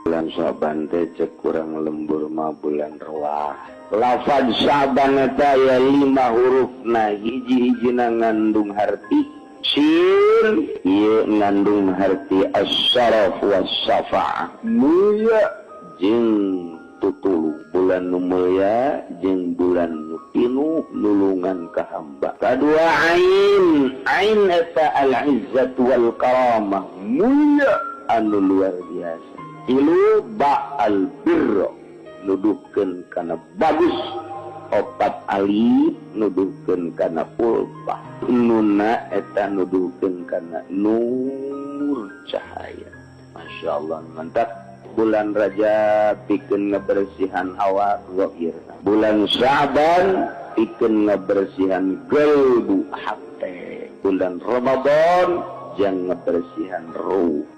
Bulan Syaban teh cek kurang lembur mah bulan Rewah. Lafaz Syaban eta aya 5 hurufna, hiji-hijina ngandung harti sin, ieu ngandung harti as-syaraf was-safa'ah. Mulia jeung tutulu, bulan nu mulia jeung bulan nu pinuh nulungan ka hamba. Kadua ain eta al-izzat wal karamah, mulia anu luar biasa. Ilu ba'al birro nuduhkeun kana bagus, opat alif nuduhkeun kana ulfah, nunna eta nuduhkeun kana nur cahaya. Masya Allah, mantap. Bulan Rajab pikeun ngabersihan awak zahir, bulan Syaban pikeun ngabersihan qalbu hati, bulan Ramadan jang ngabersihan ruh.